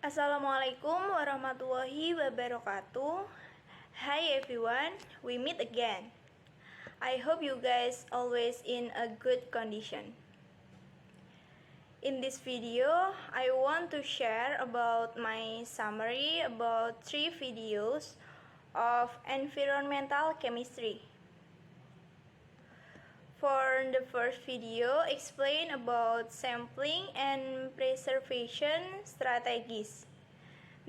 Assalamualaikum warahmatullahi wabarakatuh. Hi everyone, we meet again. I hope you guys always in a good condition. In this video, I want to share about my summary about 3 videos of environmental chemistry. For the first video, explain about sampling and preservation strategies.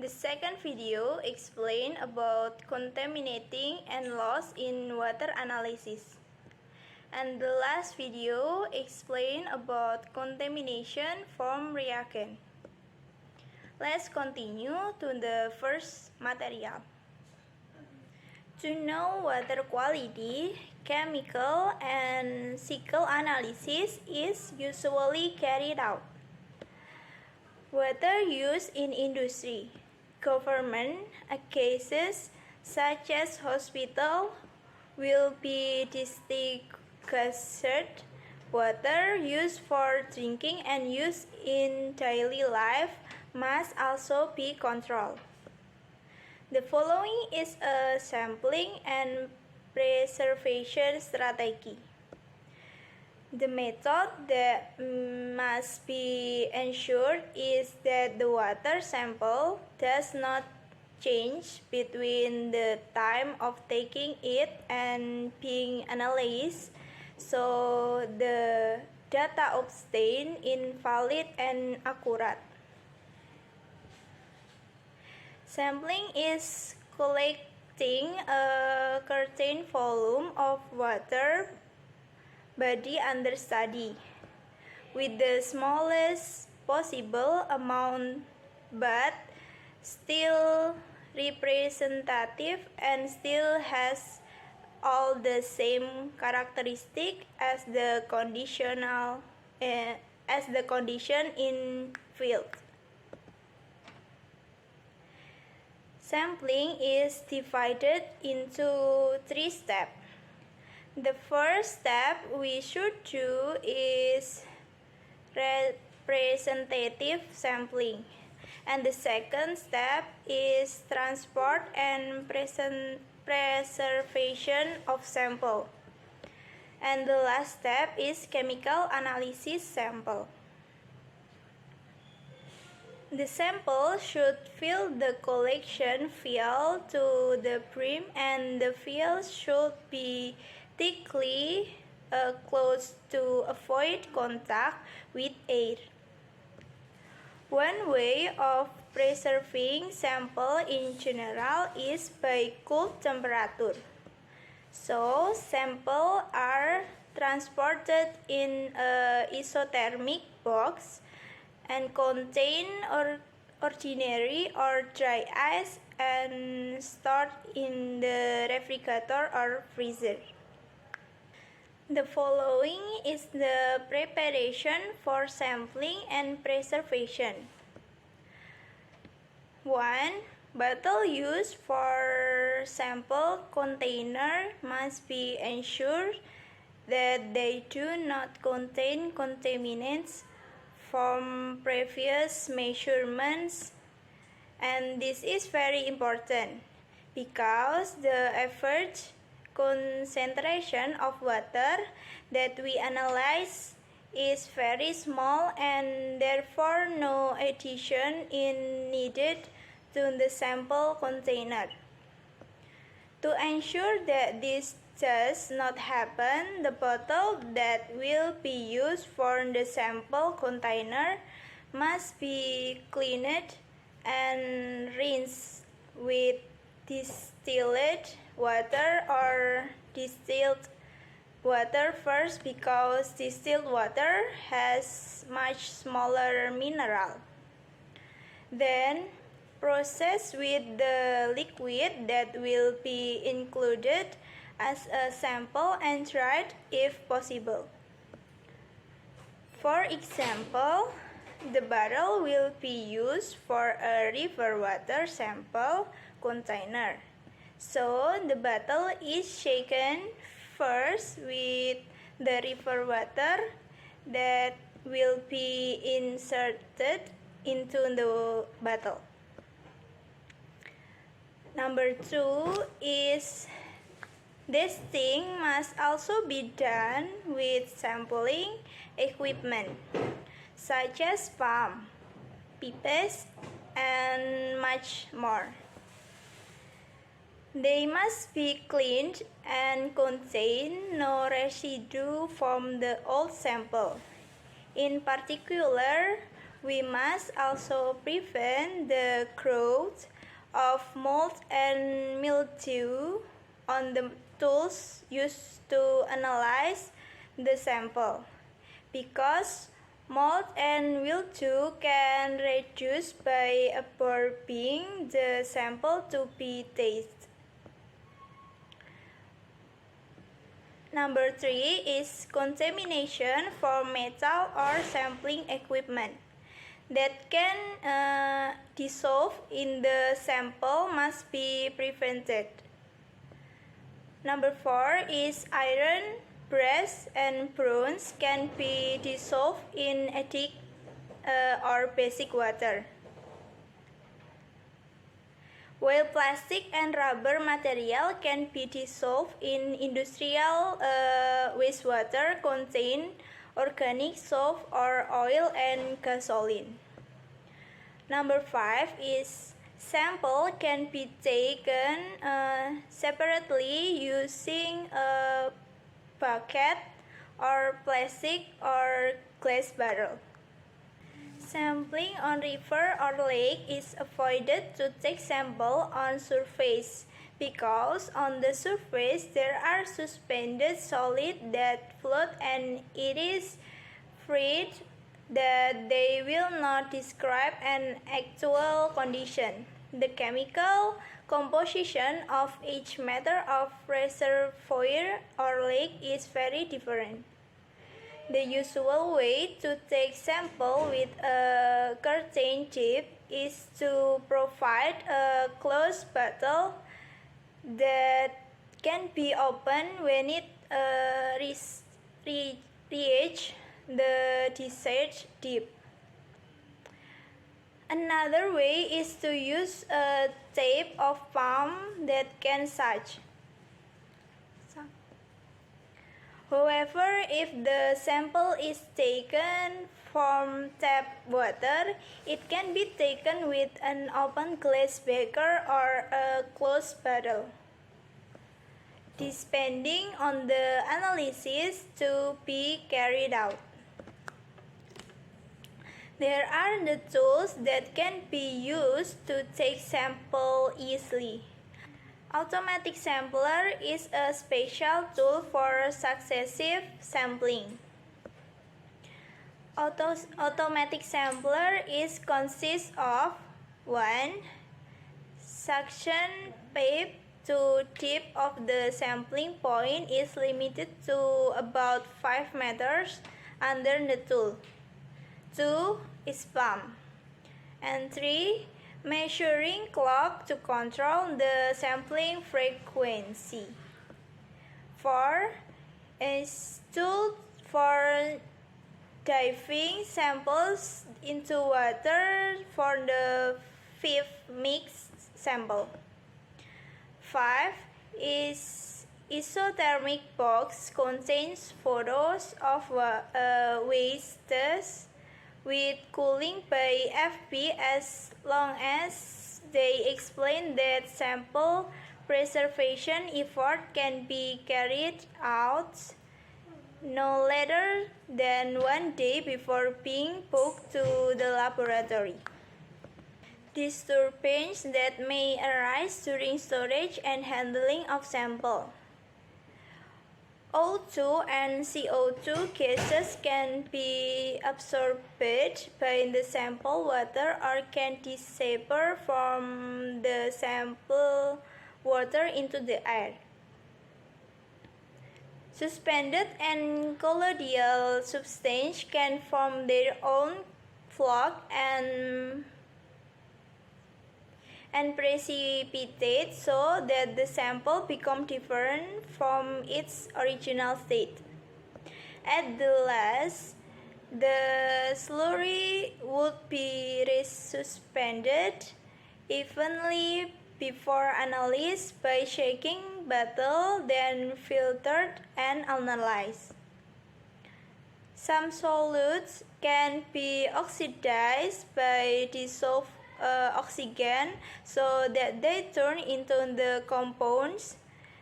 The second video explain about contaminating and loss in water analysis. And the last video explain about contamination from reagent. Let's continue to the first material. To know water quality, chemical and physical analysis is usually carried out. Water use in industry, government cases such as hospital will be distinguished. Water used for drinking and use in daily life must also be controlled. The following is a sampling and preservation strategy. The method that must be ensured is that the water sample does not change between the time of taking it and being analyzed, so the data obtained is valid and accurate. Sampling is collecting a certain volume of water body under study with the smallest possible amount but still representative and still has all the same characteristic as the condition in field. Sampling is divided into 3 steps. The first step we should do is representative sampling, and the second step is transport and preservation of sample, and the last step is chemical analysis sample. The sample should fill the collection vial to the brim, and the vial should be thickly closed to avoid contact with air. One way of preserving sample in general is by cold temperature. So sample are transported in a isothermic box and contain ordinary or dry ice and stored in the refrigerator or freezer. The following is the preparation for sampling and preservation. 1. Bottle used for sample container must be ensured that they do not contain contaminants from previous measurements, and this is very important because the average concentration of water that we analyze is very small and therefore no addition is needed to the sample container. To ensure that this does not happen, the bottle that will be used for the sample container must be cleaned and rinsed with distilled water or distilled water first, because distilled water has much smaller mineral. Then process with the liquid that will be included as a sample and tried if possible. For example, the bottle will be used for a river water sample container. So the bottle is shaken first with the river water that will be inserted into the bottle. Number 2 is testing must also be done with sampling equipment such as pump, pipes, and much more. They must be cleaned and contain no residue from the old sample. In particular, we must also prevent the growth of mold and mildew on the tools used to analyze the sample, because mold and mildew can reduce by absorbing the sample to be tested. Number 3 is contamination from metal or sampling equipment that can dissolve in the sample must be prevented. Number 4 is iron, brass, and bronze can be dissolved in acidic or basic water, while plastic and rubber material can be dissolved in industrial wastewater contain organic soap or oil and gasoline. Number 5 is sample can be taken separately using a bucket or plastic or glass barrel. Sampling on river or lake is avoided to take sample on surface because on the surface there are suspended solids that float and it is afraid that they will not describe an actual condition. The chemical composition of each meter of reservoir or lake is very different. The usual way to take sample with a curtain tip is to provide a closed bottle that can be opened when it reaches the desired depth. Another way is to use a tape of pump that can suck. However, if the sample is taken from tap water, it can be taken with an open glass beaker or a closed bottle, depending on the analysis to be carried out. There are the tools that can be used to take sample easily. Automatic sampler is a special tool for successive sampling. Automatic sampler consists of 1. Suction pipe to tip of the sampling point is limited to about 5 meters under the tool. 2 is pump. And 3. Measuring clock to control the sampling frequency. 4 is tool for diving samples into water for the fifth mixed sample. 5 is isothermic box contains photos of wastes with cooling by FP as long as they explain that sample preservation effort can be carried out no later than 1 day before being booked to the laboratory. Disturbance that may arise during storage and handling of sample. O2 and CO2 gases can be absorbed by the sample water or can disappear from the sample water into the air. Suspended and colloidal substances can form their own floc and precipitate so that the sample becomes different from its original state. At the last, the slurry would be resuspended evenly before analysis by shaking bottle, then filtered and analyzed. Some solutes can be oxidized by dissolved oxygen so that they turn into the compounds,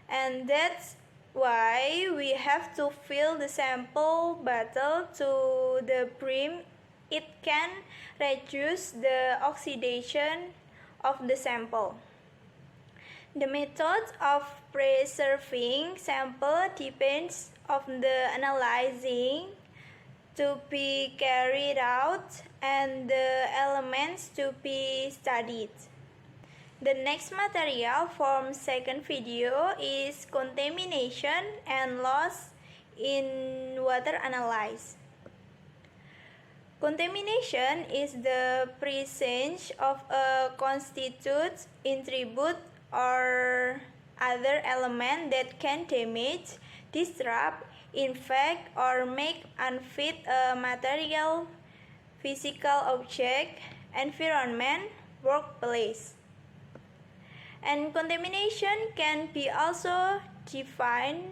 and that's why we have to fill the sample bottle to the brim. It can reduce the oxidation of the sample. The method of preserving sample depends on the analyzing to be carried out and the elements to be studied. The next material from second video is contamination and loss in water analysis. Contamination is the presence of a constituent, attribute, or other element that can damage, disrupt, infect, or make unfit a material, physical object, environment, workplace. And contamination can be also defined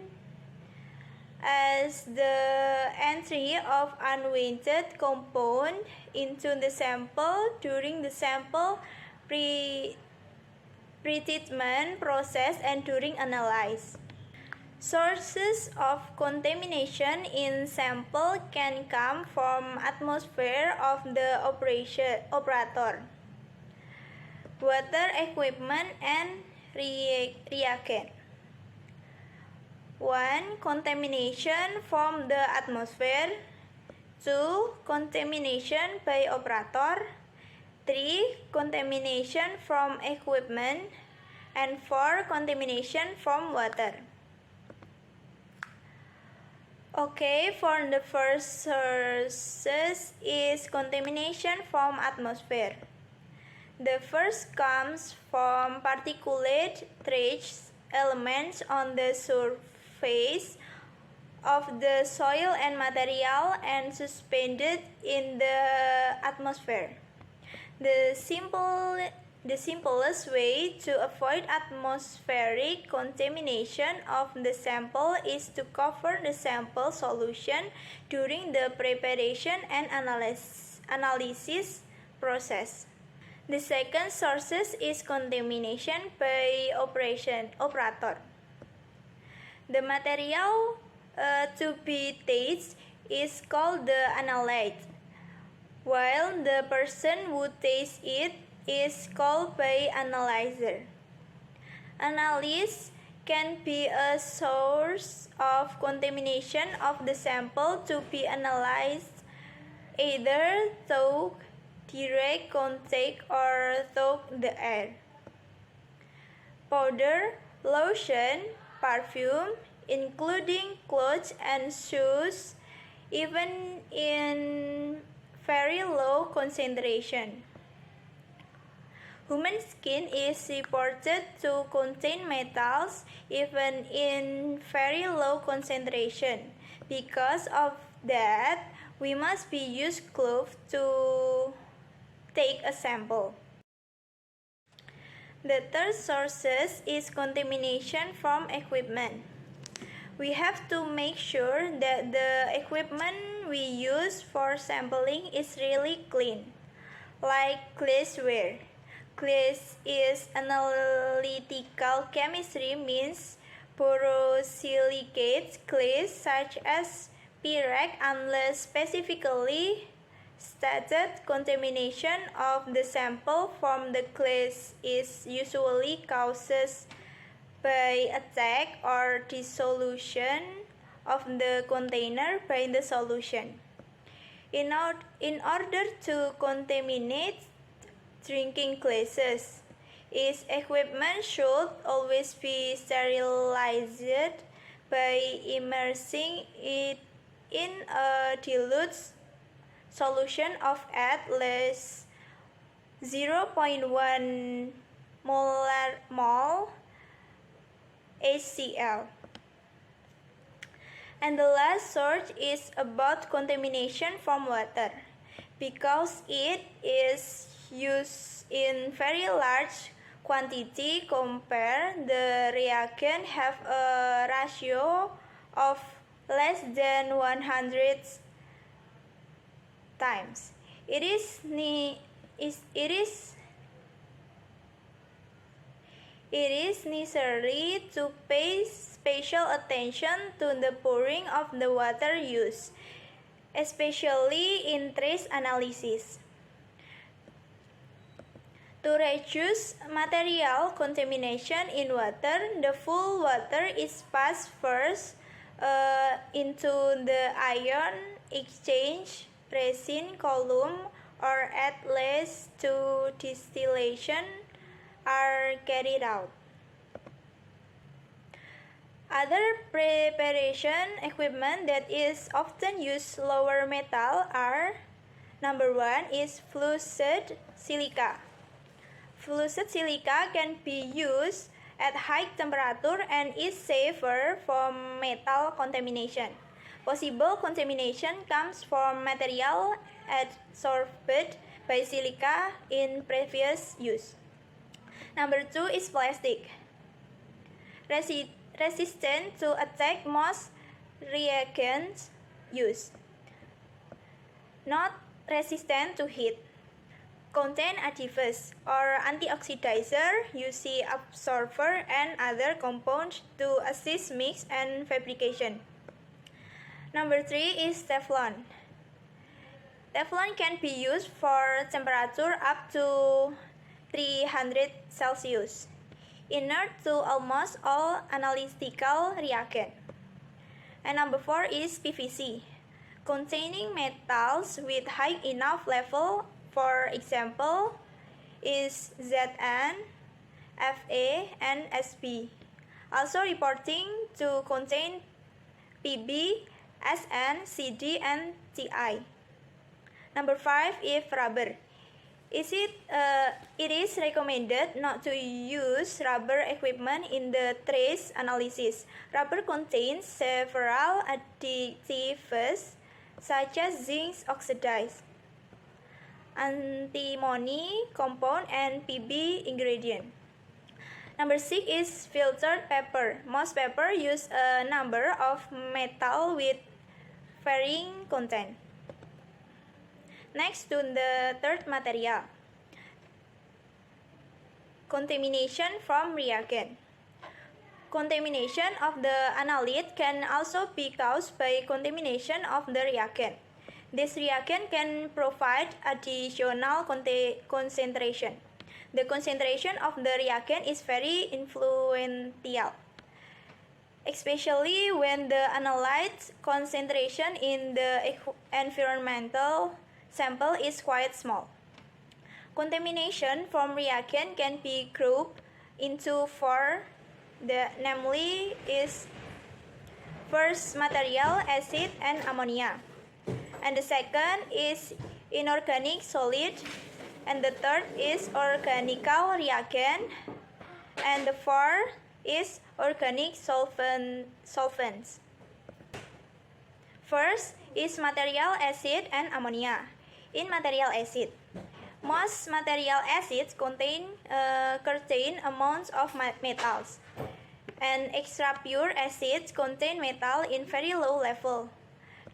as the entry of unwanted compound into the sample during the sample pre-treatment process and during analysis. Sources of contamination in sample can come from atmosphere of the operator, water equipment, and reagent. 1. Contamination from the atmosphere. 2. Contamination by operator. 3. Contamination from equipment. And 4. Contamination from water. Okay, for the first sources is contamination from atmosphere. The first comes from particulate trace elements on the surface of the soil and material and suspended in the atmosphere. The simplest way to avoid atmospheric contamination of the sample is to cover the sample solution during the preparation and analysis process. The second source is contamination by operator. The material to be tasted is called the analyte, while the person who tastes it is called by analyzer. Analysis can be a source of contamination of the sample to be analyzed, either through direct contact or through the air. Powder, lotion, perfume, including clothes and shoes, even in very low concentration. Human skin is reported to contain metals even in very low concentration. Because of that, we must be use gloves to take a sample. The third source is contamination from equipment. We have to make sure that the equipment we use for sampling is really clean, like glassware. Glass is analytical chemistry, means borosilicate glass such as Pyrex, unless specifically stated. Contamination of the sample from the glass is usually caused by attack or dissolution of the container by the solution. In order to contaminate drinking glasses, its equipment should always be sterilized by immersing it in a dilute solution of at least 0.1 mol HCl. And the last source is about contamination from water. Because it is used in very large quantity compare the reagent have a ratio of less than 100 times. It is necessary to pay special attention to the pouring of the water used, especially in trace analysis. To reduce material contamination in water, the full water is passed first into the ion exchange resin column, or at least two distillation are carried out. Other preparation equipment that is often used lower metal are: number 1 is flused silica. Flused silica can be used at high temperature and is safer from metal contamination. Possible contamination comes from material adsorbed by silica in previous use. Number 2 is plastic. Resistant to attack most reagents used. Not resistant to heat. Contain additives or antioxidizer, UV absorber, and other compounds to assist mix and fabrication. Number 3 is Teflon. Teflon can be used for temperature up to 300 Celsius, inert to almost all analytical reagent. And number 4 is PVC, containing metals with high enough level, for example, is Zn, Fa, and Sb. Also reporting to contain Pb, Sn, Cd, and Ti. Number 5 is rubber. It is recommended not to use rubber equipment in the trace analysis. Rubber contains several additives such as zinc oxide, antimony compound, and Pb ingredient. Number 6 is filtered paper. Most paper use a number of metal with varying content. Next to the third material, contamination from reagent. Contamination of the analyte can also be caused by contamination of the reagent. This reagent can provide additional concentration. The concentration of the reagent is very influential, especially when the analyte concentration in the environmental sample is quite small. Contamination from reagent can be grouped into 4. Namely is first material, acid, and ammonia. And the second is inorganic solid. And the third is organical reagent. And the fourth is organic solvents. First is material, acid, and ammonia. In material acid, most material acids contain certain amounts of metals, and extra pure acids contain metal in very low level.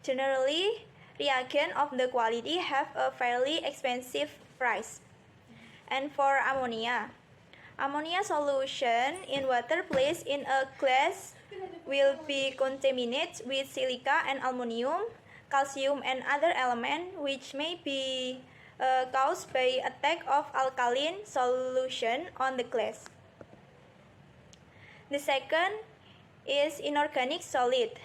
Generally, reagents of the quality have a fairly expensive price. And for ammonia, ammonia solution in water placed in a glass will be contaminated with silica and aluminum, calcium, and other elements which may be caused by attack of alkaline solution on the glass. The second is inorganic solid.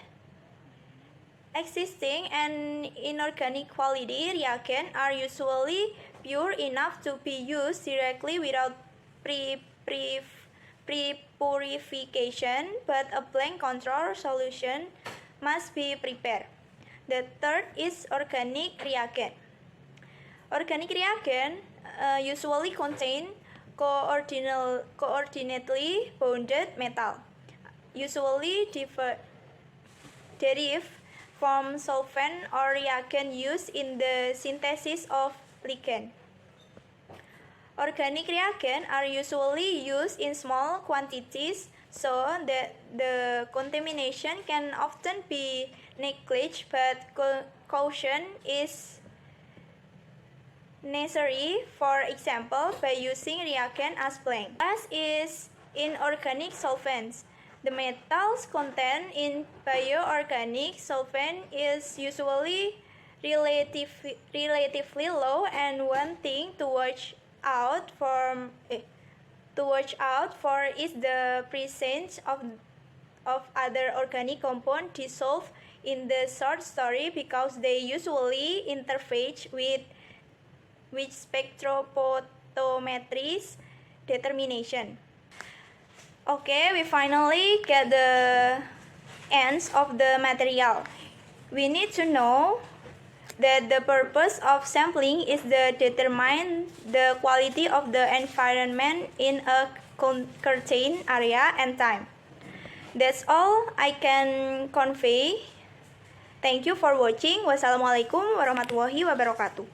Existing and inorganic quality reagents are usually pure enough to be used directly without pre-purification, but a blank control solution must be prepared. The third is organic reagent. Organic reagent usually contain coordinately bonded metal, usually derive from solvent or reagent used in the synthesis of ligand. Organic reagents are usually used in small quantities so that the contamination can often be neglected, but caution is necessary, for example, by using reagent as planned. Last is inorganic solvents. The metals contained in bioorganic solvent is usually relatively low, and one thing to watch out for is the presence of other organic compounds dissolved in the short story, because they usually interface with spectrophotometry's determination. Okay, we finally get the ends of the material. We need to know that the purpose of sampling is to determine the quality of the environment in a contained area and time. That's all I can convey. Thank you for watching. Wassalamualaikum warahmatullahi wabarakatuh.